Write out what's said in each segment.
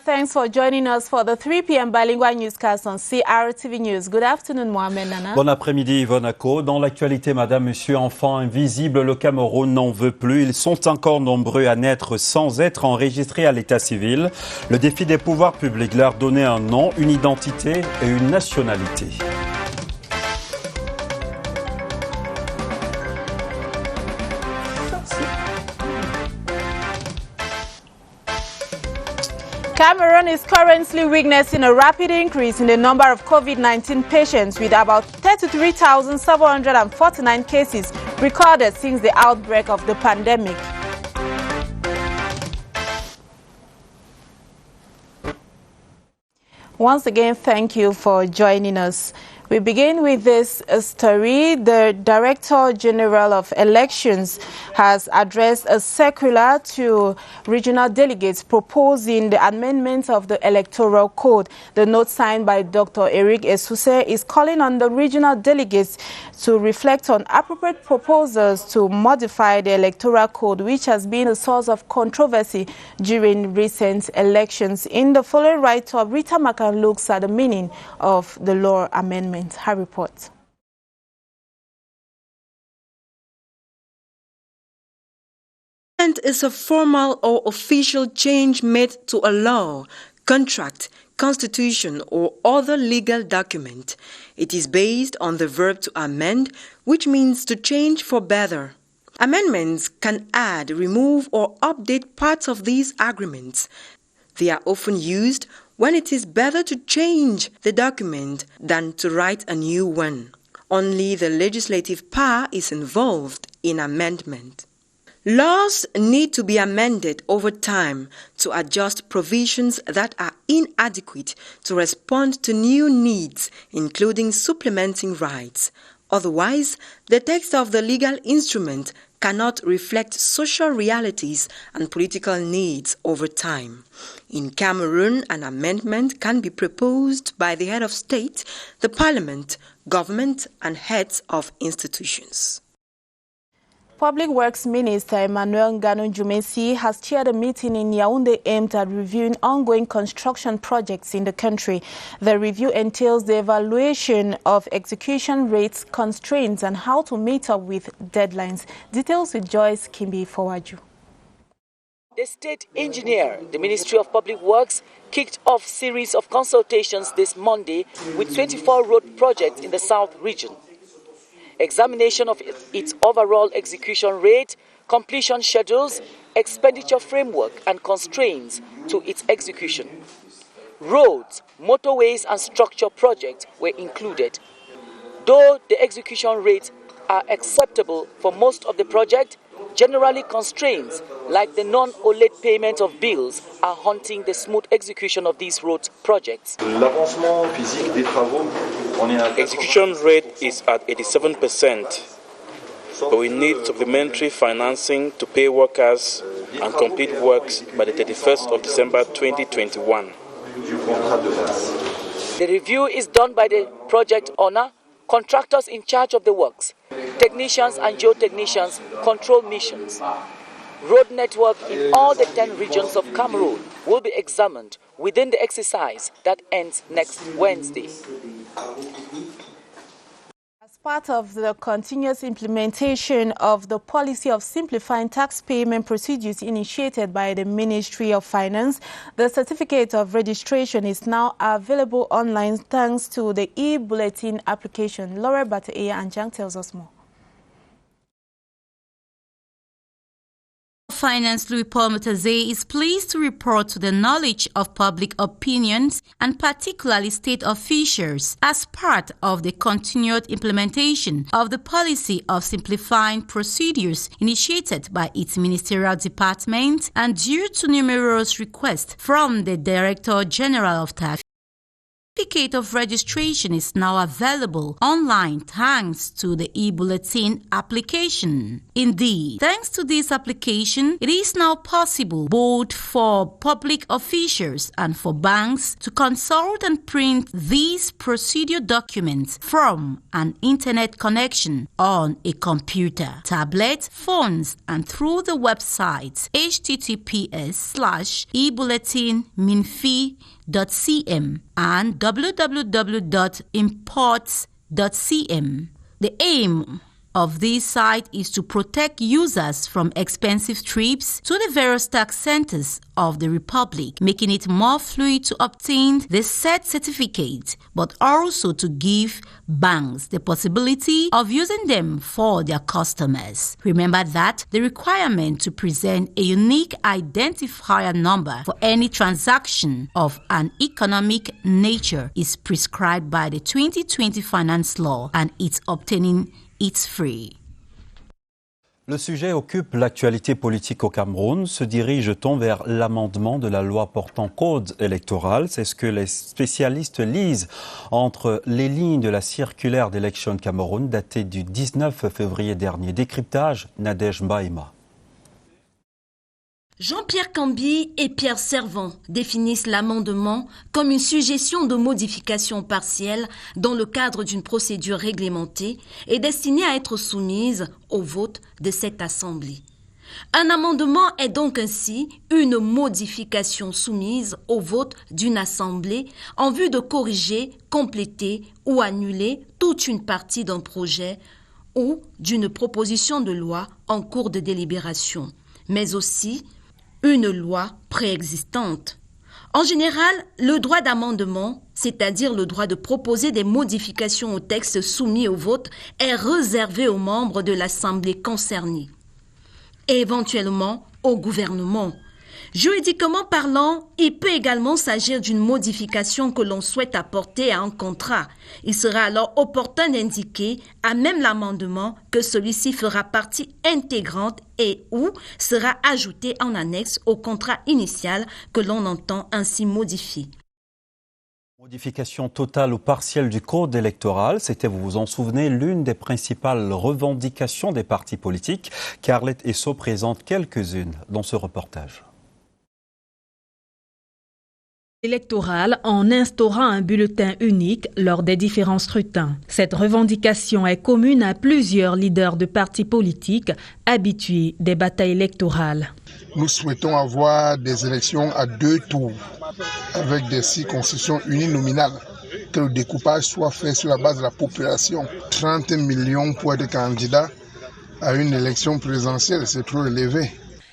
Thanks for joining us for the 3 p.m. bilingual newscast on CRTV News. Good afternoon, Mohamed Nana. Bon après-midi, Yvonne Ako. Dans l'actualité, madame, monsieur, enfants invisibles, le Cameroun n'en veut plus. Ils sont encore nombreux à naître sans être enregistrés à l'état civil. Le défi des pouvoirs publics, leur donner un nom, une identité et une nationalité. Cameroon is currently witnessing a rapid increase in the number of COVID-19 patients, with about 33,749 cases recorded since the outbreak of the pandemic. Once again, thank you for joining us. We begin with this story. The Director General of Elections has addressed a circular to regional delegates proposing the amendment of the Electoral Code. The note signed by Dr. Eric Esuse is calling on the regional delegates to reflect on appropriate proposals to modify the Electoral Code, which has been a source of controversy during recent elections. In the following write-up, Rita Makan looks at the meaning of the law amendment. Her report. Is a formal or official change made to a law, contract, constitution, or other legal document. It is based on the verb to amend, which means to change for better. Amendments can add, remove, or update parts of these agreements. They are often used when it is better to change the document than to write a new one. Only the legislative power is involved in amendment. Laws need to be amended over time to adjust provisions that are inadequate to respond to new needs, including supplementing rights. Otherwise, the text of the legal instrument cannot reflect social realities and political needs over time. In Cameroon, an amendment can be proposed by the head of state, the parliament, government, and heads of institutions. Public Works Minister Emmanuel Ngano-Jumesi has chaired a meeting in Yaoundé aimed at reviewing ongoing construction projects in the country. The review entails the evaluation of execution rates, constraints, and how to meet up with deadlines. Details with Joyce Kimbi Fawaju. The state engineer, the Ministry of Public Works, kicked off series of consultations this Monday with 24 road projects in the South region. Examination of its overall execution rate, completion schedules, expenditure framework, and constraints to its execution. Roads, motorways, and structure projects were included. Though the execution rates are acceptable for most of the project, generally constraints like the non-OLED payment of bills are haunting the smooth execution of these road projects. Execution rate is at 87%, but we need supplementary financing to pay workers and complete works by the 31st of December 2021. The review is done by the project owner, contractors in charge of the works, technicians and geotechnicians control missions. Road network in all the 10 regions of Cameroon will be examined within the exercise that ends next Wednesday. As part of the continuous implementation of the policy of simplifying tax payment procedures initiated by the Ministry of Finance, the certificate of registration is now available online thanks to the e-bulletin application. Laura Bataia and Jang tells us more. Finance Louis Paul Mutaze is pleased to report to the knowledge of public opinions and particularly state officials as part of the continued implementation of the policy of simplifying procedures initiated by its ministerial department and due to numerous requests from the Director General of TAF. Certificate of registration is now available online thanks to the e-bulletin application. Indeed, thanks to this application, it is now possible both for public officials and for banks to consult and print these procedure documents from an internet connection on a computer, tablet, phones, and through the websites https://ebulletinminfi.cm and www.imports.cm. The aim of this site is to protect users from expensive trips to the various tax centers of the Republic, making it more fluid to obtain the said certificate, but also to give banks the possibility of using them for their customers. Remember that the requirement to present a unique identifier number for any transaction of an economic nature is prescribed by the 2020 Finance Law, and its obtaining it's free. Le sujet occupe l'actualité politique au Cameroun. Se dirige-t-on vers l'amendement de la loi portant code électoral? C'est ce que les spécialistes lisent entre les lignes de la circulaire d'élection Cameroun datée du 19 février dernier. Décryptage, Nadège Mbaïma. Jean-Pierre Cambi et Pierre Servant définissent l'amendement comme une suggestion de modification partielle dans le cadre d'une procédure réglementée et destinée à être soumise au vote de cette Assemblée. Un amendement est donc ainsi une modification soumise au vote d'une Assemblée en vue de corriger, compléter ou annuler toute une partie d'un projet ou d'une proposition de loi en cours de délibération, mais aussi une loi préexistante. En général, le droit d'amendement, c'est-à-dire le droit de proposer des modifications au texte soumis au vote, est réservé aux membres de l'Assemblée concernée et éventuellement au gouvernement. Juridiquement parlant, il peut également s'agir d'une modification que l'on souhaite apporter à un contrat. Il sera alors opportun d'indiquer à même l'amendement que celui-ci fera partie intégrante et ou sera ajouté en annexe au contrat initial que l'on entend ainsi modifier. Modification totale ou partielle du code électoral, c'était, vous vous en souvenez, l'une des principales revendications des partis politiques. Carlette Esso présente quelques-unes dans ce reportage. Électoral en instaurant un bulletin unique lors des différents scrutins. Cette revendication est commune à plusieurs leaders de partis politiques habitués des batailles électorales. Nous souhaitons avoir des élections à 2 tours avec des circonscriptions uninominales. Que le découpage soit fait sur la base de la population. 30 millions pour être candidat à une élection présidentielle, c'est trop élevé.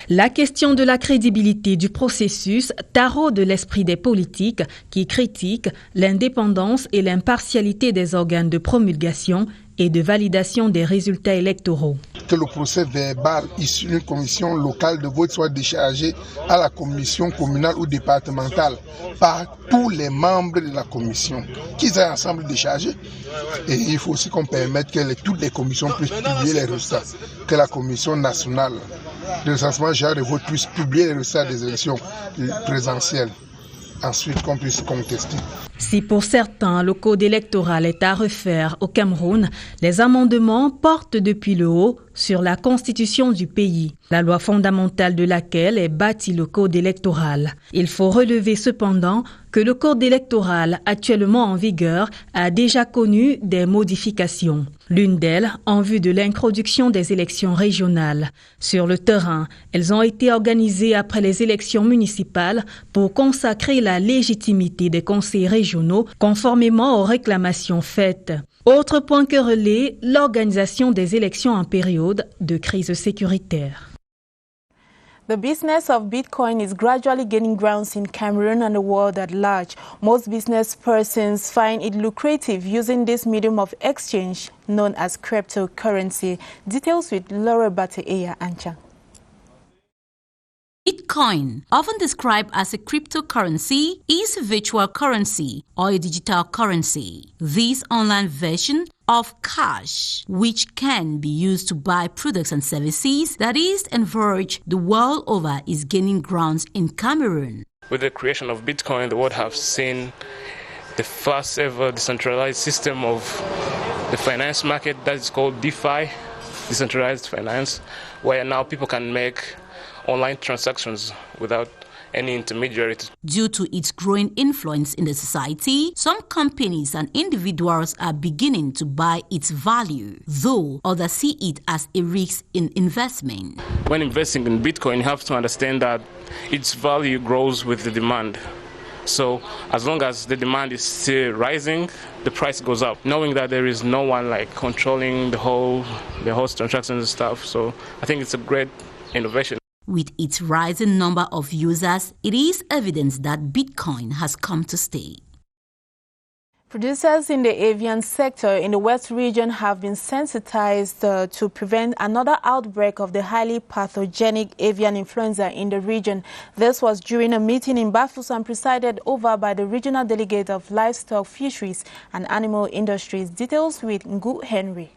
La question de la crédibilité du processus taraude l'esprit des politiques qui critiquent l'indépendance et l'impartialité des organes de promulgation et de validation des résultats électoraux. Que le procès verbal issu d'une commission locale de vote soit déchargé à la commission communale ou départementale par tous les membres de la commission, qu'ils aient ensemble déchargé. Et il faut aussi qu'on permette que toutes les commissions puissent publier les résultats, que la commission nationale de recensement général de vote puisse publier les résultats des élections présidentielles. Ensuite, qu'on puisse contester. Si pour certains, le code électoral est à refaire au Cameroun, les amendements portent depuis le haut sur la constitution du pays, la loi fondamentale de laquelle est bâti le code électoral. Il faut relever cependant que le code électoral actuellement en vigueur a déjà connu des modifications. L'une d'elles en vue de l'introduction des élections régionales. Sur le terrain, elles ont été organisées après les élections municipales pour consacrer la légitimité des conseils régionaux conformément aux réclamations faites. Autre point querellé, l'organisation des élections en période de crise sécuritaire. The business of Bitcoin is gradually gaining grounds in Cameroon and the world at large. Most business persons find it lucrative using this medium of exchange known as cryptocurrency. Details with Laura Bateeya Ancha. Bitcoin, often described as a cryptocurrency, is a virtual currency or a digital currency. This online version of cash, which can be used to buy products and services that is encouraged the world over, is gaining grounds in Cameroon. With the creation of Bitcoin, the world has seen the first ever decentralized system of the finance market that is called DeFi, decentralized finance, where now people can make online transactions without any intermediaries. Due to its growing influence in the society, some companies and individuals are beginning to buy its value, though others see it as a risk in investment. When investing in Bitcoin, you have to understand that its value grows with the demand. So as long as the demand is still rising, the price goes up, knowing that there is no one like controlling the whole transactions and stuff. So I think it's a great innovation. With its rising number of users, it is evidence that Bitcoin has come to stay. Producers in the avian sector in the West region have been sensitized to prevent another outbreak of the highly pathogenic avian influenza in the region. This was during a meeting in Bafoussam presided over by the regional delegate of livestock, fisheries and animal industries. Details with Ngu Henry.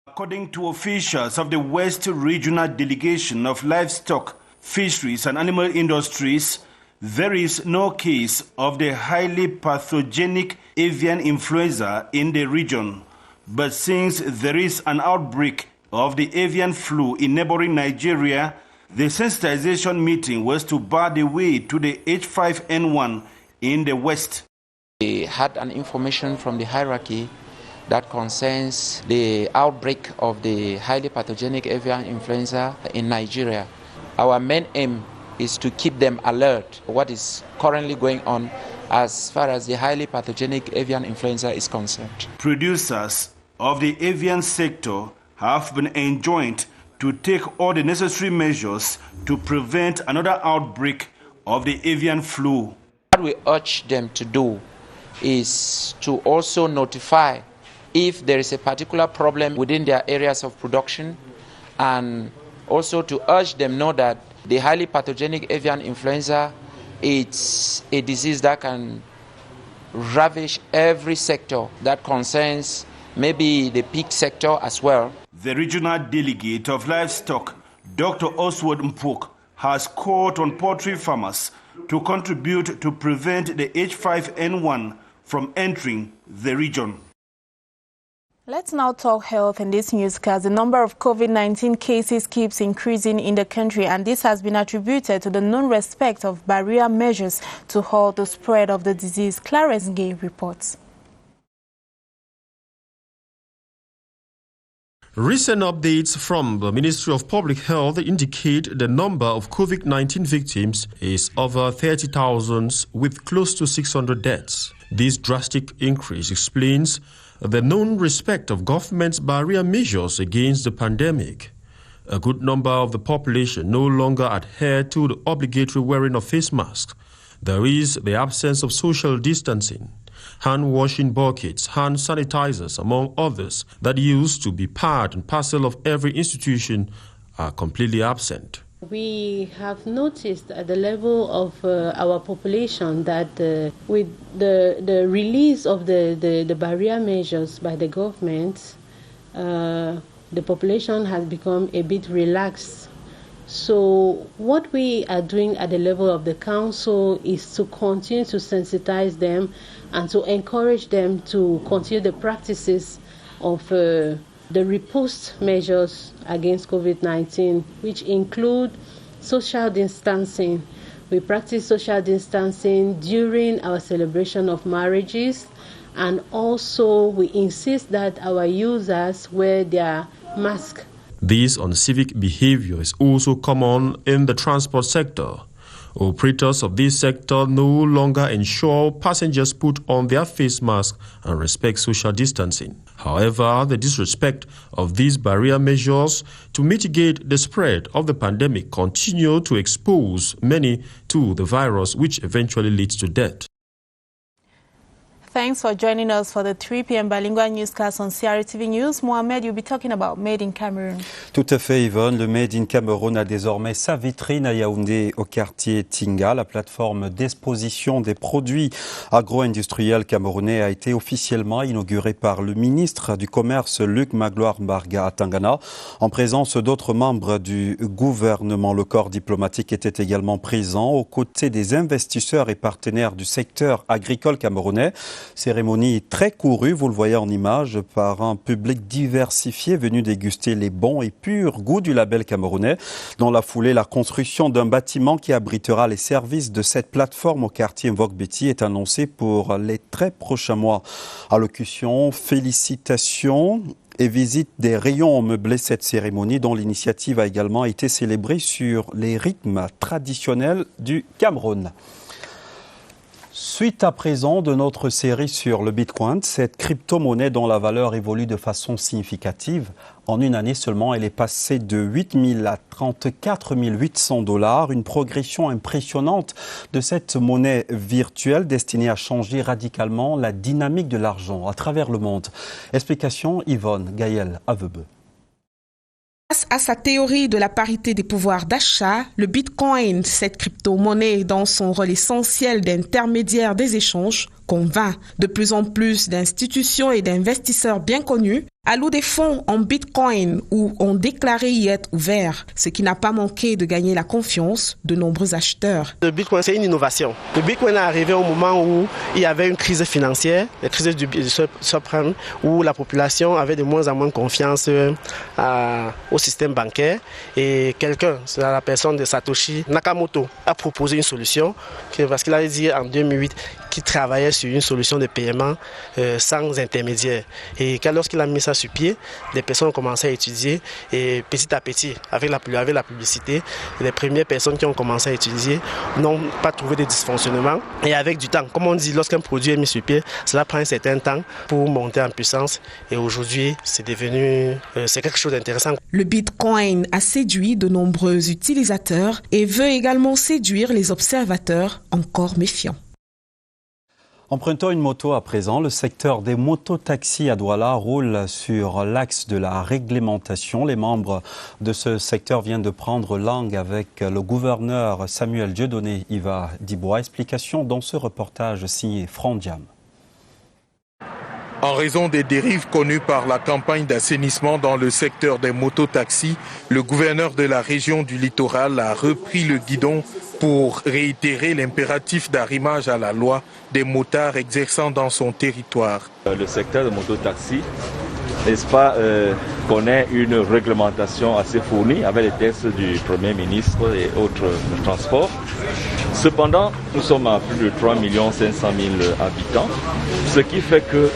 According to officials of the West Regional Delegation of Livestock, Fisheries and Animal Industries, there is no case of the highly pathogenic avian influenza in the region. But since there is an outbreak of the avian flu in neighboring Nigeria, the sensitization meeting was to bar the way to the H5N1 in the West. We had an information from the hierarchy that concerns the outbreak of the highly pathogenic avian influenza in Nigeria. Our main aim is to keep them alert what is currently going on as far as the highly pathogenic avian influenza is concerned. Producers of the avian sector have been enjoined to take all the necessary measures to prevent another outbreak of the avian flu. What we urge them to do is to also notify if there is a particular problem within their areas of production, and also to urge them know that the highly pathogenic avian influenza, it's a disease that can ravage every sector that concerns maybe the pig sector as well. The regional delegate of livestock, Dr. Oswald Mpok, has called on poultry farmers to contribute to prevent the H5N1 from entering the region. Let's now talk health in this newscast. The number of COVID-19 cases keeps increasing in the country, and this has been attributed to the non-respect of barrier measures to halt the spread of the disease. Clarence Gay reports. Recent updates from the Ministry of Public Health indicate the number of COVID-19 victims is over 30,000 with close to 600 deaths. This drastic increase explains the non-respect of government's barrier measures against the pandemic. A good number of the population no longer adhere to the obligatory wearing of face masks. There is the absence of social distancing. Hand-washing buckets, hand sanitizers, among others, that used to be part and parcel of every institution are completely absent. We have noticed at the level of our population that with the release of the barrier measures by the government, the population has become a bit relaxed. So what we are doing at the level of the council is to continue to sensitize them and to encourage them to continue the practices of the riposte measures against COVID-19, which include social distancing. We practice social distancing during our celebration of marriages, and also we insist that our users wear their mask. This uncivic behavior is also common in the transport sector. Operators of this sector no longer ensure passengers put on their face masks and respect social distancing. However, the disrespect of these barrier measures to mitigate the spread of the pandemic continue to expose many to the virus, which eventually leads to death. Thanks for joining us for the 3 p.m. bilingual newscast on CRTV News. Mohamed, you'll be talking about Made in Cameroon. Tout à fait, Yvonne. Le Made in Cameroon a désormais sa vitrine à Yaoundé, au quartier Tinga. La plateforme d'exposition des produits agro-industriels camerounais a été officiellement inaugurée par le ministre du Commerce, Luc Magloire-Mbarga, à Tangana. En présence d'autres membres du gouvernement, le corps diplomatique était également présent aux côtés des investisseurs et partenaires du secteur agricole camerounais. Cérémonie très courue, vous le voyez en image, par un public diversifié venu déguster les bons et purs goûts du label camerounais. Dans la foulée, la construction d'un bâtiment qui abritera les services de cette plateforme au quartier Mvok-Beti est annoncée pour les très prochains mois. Allocution, félicitations et visite des rayons ont meublé cette cérémonie dont l'initiative a également été célébrée sur les rythmes traditionnels du Cameroun. Suite à présent de notre série sur le Bitcoin, cette crypto-monnaie dont la valeur évolue de façon significative. En une année seulement, elle est passée de 8 000 à 34 800 $, une progression impressionnante de cette monnaie virtuelle destinée à changer radicalement la dynamique de l'argent à travers le monde. Explication Yvonne Gaël Avebeu. Grâce à sa théorie de la parité des pouvoirs d'achat, le Bitcoin, cette crypto-monnaie dans son rôle essentiel d'intermédiaire des échanges, convainc de plus en plus d'institutions et d'investisseurs bien connus allouent des fonds en Bitcoin ou ont déclaré y être ouverts, ce qui n'a pas manqué de gagner la confiance de nombreux acheteurs. Le Bitcoin, c'est une innovation. Le Bitcoin est arrivé au moment où il y avait une crise financière, la crise du subprime, où la population avait de moins en moins confiance au système bancaire. Et quelqu'un, c'est la personne de Satoshi Nakamoto, a proposé une solution, parce qu'il avait dit en 2008 qu'il travaillait sur une solution de paiement sans intermédiaire. Et lorsqu'il a mis ça sur pied, des personnes ont commencé à étudier et petit à petit, avec la publicité, les premières personnes qui ont commencé à étudier n'ont pas trouvé de dysfonctionnement. Et avec du temps, comme on dit, lorsqu'un produit est mis sur pied, cela prend un certain temps pour monter en puissance. Et aujourd'hui, c'est devenu quelque chose d'intéressant. Le Bitcoin a séduit de nombreux utilisateurs et veut également séduire les observateurs encore méfiants. Empruntons une moto à présent. Le secteur des mototaxis à Douala roule sur l'axe de la réglementation. Les membres de ce secteur viennent de prendre langue avec le gouverneur Samuel Dieudonné Iva Dibois. Explication dans ce reportage signé Frandiam. En raison des dérives connues par la campagne d'assainissement dans le secteur des mototaxis, le gouverneur de la région du littoral a repris le guidon pour réitérer l'impératif d'arrimage à la loi des motards exerçant dans son territoire. Le secteur des mototaxis, n'est-ce pas, connaît une réglementation assez fournie avec les textes du Premier ministre et autres transports. Cependant, nous sommes à plus de 3 500 000 habitants, ce qui fait que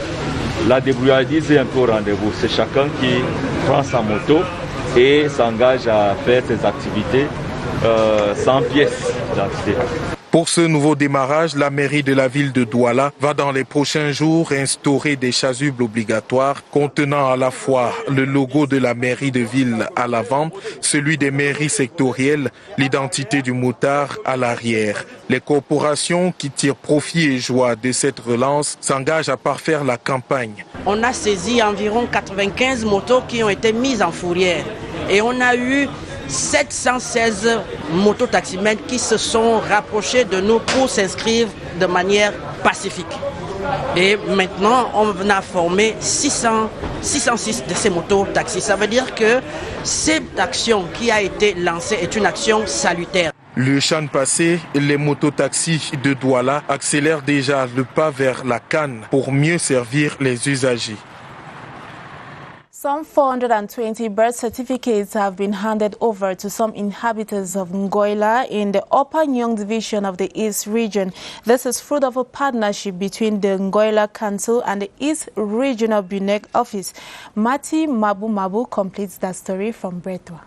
la débrouillardise est un peu au rendez-vous. C'est chacun qui prend sa moto et s'engage à faire ses activités sans pièce d'identité. Pour ce nouveau démarrage, la mairie de la ville de Douala va dans les prochains jours instaurer des chasubles obligatoires contenant à la fois le logo de la mairie de ville à l'avant, celui des mairies sectorielles, l'identité du motard à l'arrière. Les corporations qui tirent profit et joie de cette relance s'engagent à parfaire la campagne. On a saisi environ 95 motos qui ont été mises en fourrière et on a eu 716 mototaximètres qui se sont rapprochés de nous pour s'inscrire de manière pacifique. Et maintenant, on a formé 606 de ces mototaxis. Ça veut dire que cette action qui a été lancée est une action salutaire. Le champ passé, les mototaxis de Douala accélèrent déjà le pas vers la canne pour mieux servir les usagers. Some 420 birth certificates have been handed over to some inhabitants of Ngoila in the Upper Nyong division of the East region. This is fruit of a partnership between the Ngoila Council and the East Regional BUNEC office. Mati Mabu completes that story from Bretwa.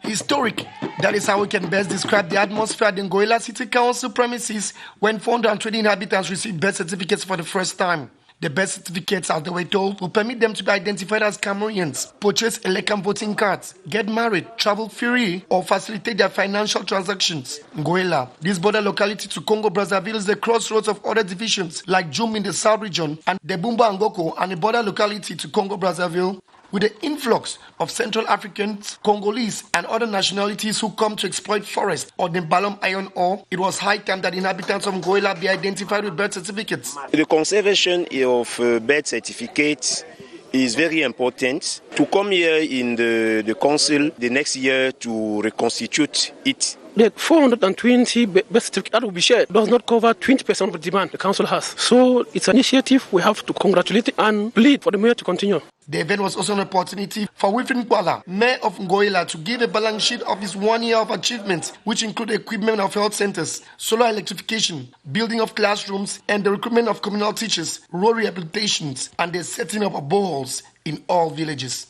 Historic. That is how we can best describe the atmosphere at the Ngoila City Council premises when 420 inhabitants received birth certificates for the first time. The birth certificates, as they were told, will permit them to be identified as Cameroonians, purchase electoral voting cards, get married, travel free, or facilitate their financial transactions. Ngoela, this border locality to Congo-Brazzaville, is the crossroads of other divisions like Jum in the South region and the Bumba Ngoko, and a border locality to Congo-Brazzaville. With the influx of Central Africans, Congolese, and other nationalities who come to exploit forest or the Balom iron ore, it was high time that inhabitants of Ngoela be identified with birth certificates. The conservation of birth certificates is very important. To come here in the council the next year to reconstitute it. The 420 birth certificates that will be shared does not cover 20% of the demand the council has. So it's an initiative we have to congratulate and plead for the mayor to continue. The event was also an opportunity for Wilfred Nkwala, mayor of Ngoela, to give a balance sheet of his 1 year of achievements, which include equipment of health centers, solar electrification, building of classrooms, and the recruitment of communal teachers, road rehabilitations, and the setting up of boreholes in all villages.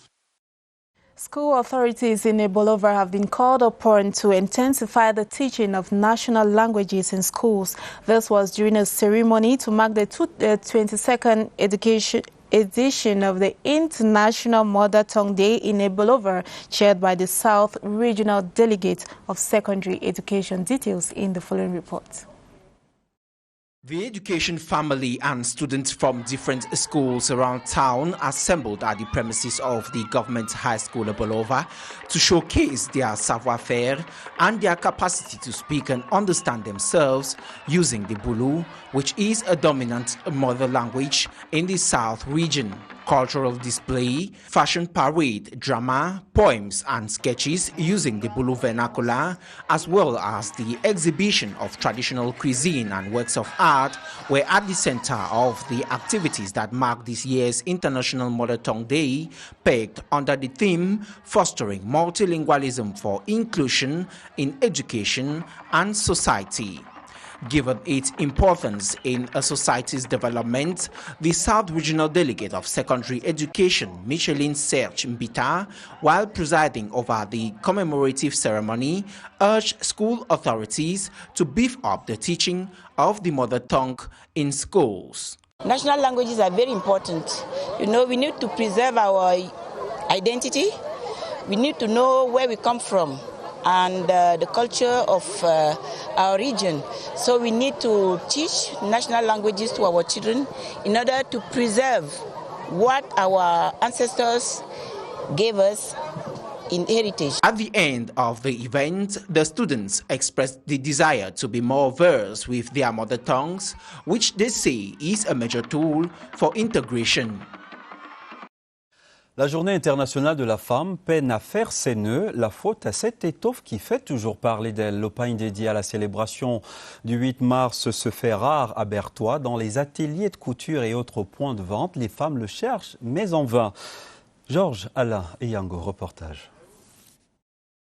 School authorities in Ebolover have been called upon to intensify the teaching of national languages in schools. This was during a ceremony to mark the 22nd edition of the International Mother Tongue Day in Ebolover, chaired by the South Regional Delegate of Secondary Education. Details in the following report. The education family and students from different schools around town assembled at the premises of the government high school Ebolover to showcase their savoir-faire and their capacity to speak and understand themselves using the Bulu, which is a dominant mother language in the South region. Cultural display, fashion parade, drama, poems and sketches using the Bulu vernacular, as well as the exhibition of traditional cuisine and works of art were at the center of the activities that mark this year's International Mother Tongue Day, pegged under the theme Fostering Multilingualism for Inclusion in Education and Society. Given its importance in a society's development, the South Regional Delegate of Secondary Education, Micheline Serge Mbita, while presiding over the commemorative ceremony, urged school authorities to beef up the teaching of the mother tongue in schools. National languages are very important. You know, we need to preserve our identity. We need to know where we come from and the culture of our region. So we need to teach national languages to our children in order to preserve what our ancestors gave us in heritage. At the end of the event, the students expressed the desire to be more versed with their mother tongues, which they say is a major tool for integration. La Journée internationale de la femme peine à faire ses nœuds, la faute à cette étoffe qui fait toujours parler d'elle. Le pain dédié à la célébration du 8 mars se fait rare à Berthois. Dans les ateliers de couture et autres points de vente, les femmes le cherchent, mais en vain. Georges, Alain et Yango, reportage.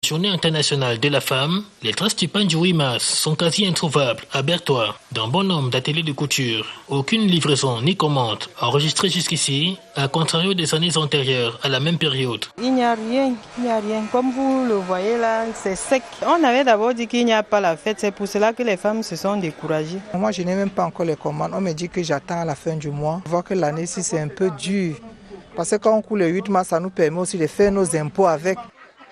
Journée internationale de la femme, les traces du pain du 8 mars sont quasi introuvables à Berthois, dans bon nombre d'ateliers de couture. Aucune livraison ni commande enregistrée jusqu'ici, à contrario des années antérieures à la même période. Il n'y a rien. Comme vous le voyez là, c'est sec. On avait d'abord dit qu'il n'y a pas la fête, c'est pour cela que les femmes se sont découragées. Moi, je n'ai même pas encore les commandes. On me dit que j'attends à la fin du mois. On voit que l'année-ci, c'est un peu dur. Parce que quand on coule le 8 mars, ça nous permet aussi de faire nos impôts avec.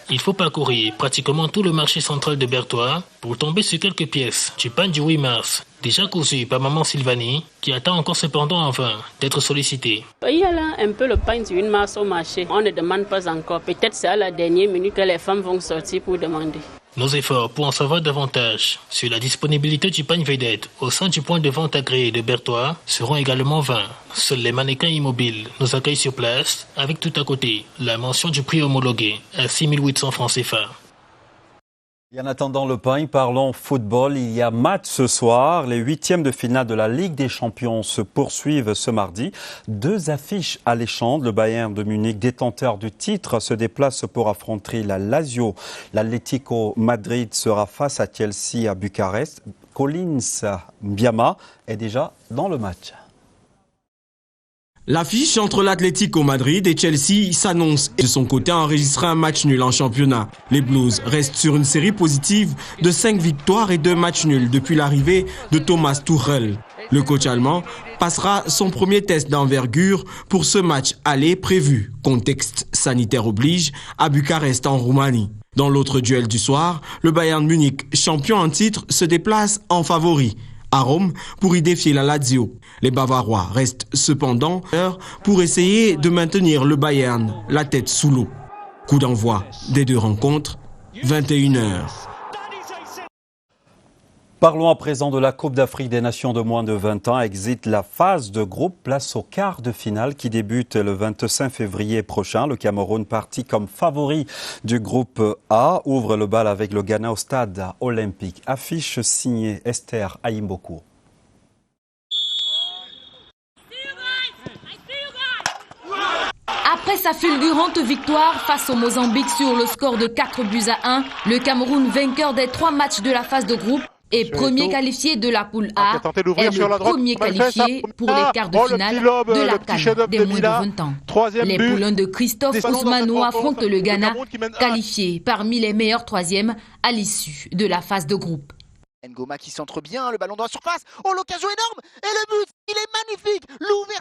Il faut parcourir pratiquement tout le marché central de Berthois pour tomber sur quelques pièces du pain du 8 mars, déjà cousu par maman Sylvanie, qui attend encore cependant en vain d'être sollicitée. Il y a là un peu le pain du 8 mars au marché. On ne demande pas encore. Peut-être c'est à la dernière minute que les femmes vont sortir pour demander. Nos efforts pour en savoir davantage sur la disponibilité du pain vedette au sein du point de vente agréé de Berthois seront également vains. Seuls les mannequins immobiles nous accueillent sur place avec tout à côté la mention du prix homologué à 6 800 francs CFA. Et en attendant le pain, parlons football. Il y a match ce soir. Les 8e de finale de la Ligue des Champions se poursuivent ce mardi. 2 affiches alléchantes. Le Bayern de Munich, détenteur du titre, se déplace pour affronter la Lazio. L'Atlético Madrid sera face à Chelsea à Bucarest. Collins Mbiama est déjà dans le match. L'affiche entre l'Atlético Madrid et Chelsea s'annonce et de son côté a enregistré un match nul en championnat. Les Blues restent sur une série positive de 5 victoires et 2 matchs nuls depuis l'arrivée de Thomas Tuchel. Le coach allemand passera son premier test d'envergure pour ce match aller prévu, contexte sanitaire oblige, à Bucarest en Roumanie. Dans l'autre duel du soir, le Bayern Munich, champion en titre, se déplace en favori à Rome pour y défier la Lazio. Les Bavarois restent cependant pour essayer de maintenir le Bayern la tête sous l'eau. Coup d'envoi des deux rencontres, 21h. Parlons à présent de la Coupe d'Afrique des Nations de moins de 20 ans. Exit la phase de groupe, place au quart de finale qui débute le 25 février prochain. Le Cameroun, parti comme favori du groupe A, ouvre le bal avec le Ghana au stade olympique. Affiche signée Esther Aïmbokou. Après sa fulgurante victoire face au Mozambique sur le score de 4-1, le Cameroun, vainqueur des 3 matchs de la phase de groupe, et premier qualifié de la poule A, est le premier qualifié pour les quarts de finale de la CAN des moins de 20 ans. Les poulains de Christophe Ousmano affrontent le Ghana, qualifié parmi les meilleurs troisièmes à l'issue de la phase de groupe. Ngoma qui centre bien, le ballon dans la surface. Oh, l'occasion énorme! Et le but, il est magnifique!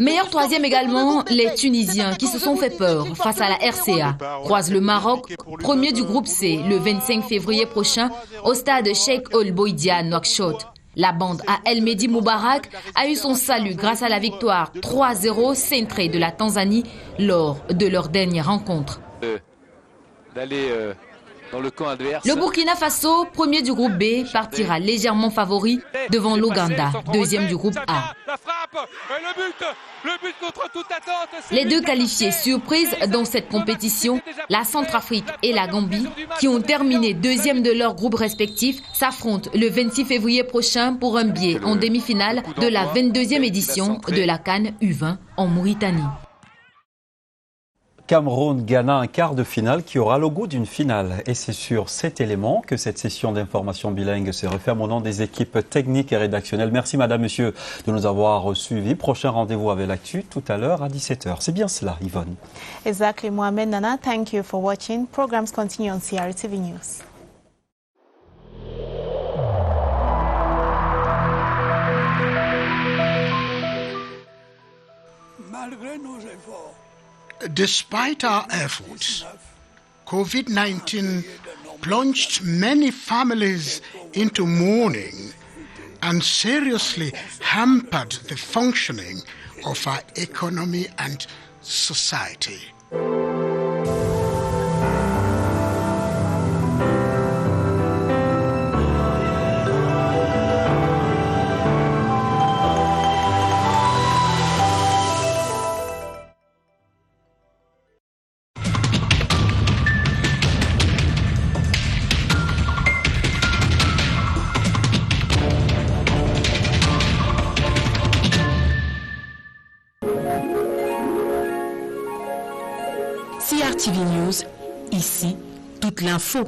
Meilleur troisième également, les Tunisiens qui se sont fait peur face à la RCA. Croisent le Maroc, premier du groupe C, le 25 février prochain, au stade Sheikh Ol Boidia, Nouakchott. La bande à El Mehdi Moubarak a eu son salut grâce à la victoire 3-0 cintrée de la Tanzanie lors de leur dernière rencontre. Dans le camp adverse. Le Burkina Faso, premier du groupe B, partira légèrement favori devant l'Ouganda, deuxième du groupe A. Le but contre toute attente. Les deux qualifiés surprises dans cette compétition, la Centrafrique et la Gambie, qui ont terminé deuxième de leur groupe respectif, s'affrontent le 26 février prochain pour un billet en demi-finale de la 22e édition de la CAN U20 en Mauritanie. Cameroun-Ghana, un quart de finale qui aura le goût d'une finale. Et c'est sur cet élément que cette session d'information bilingue se referme au nom des équipes techniques et rédactionnelles. Merci madame, monsieur de nous avoir suivis. Prochain rendez-vous avec l'actu tout à l'heure à 17h. C'est bien cela, Yvonne. Exactly, Mohamed Nana. Thank you for watching. Programs continue on CRTV News. Malgré nos efforts, despite our efforts, COVID-19 plunged many families into mourning and seriously hampered the functioning of our economy and society. CRTV News, ici, toute l'info.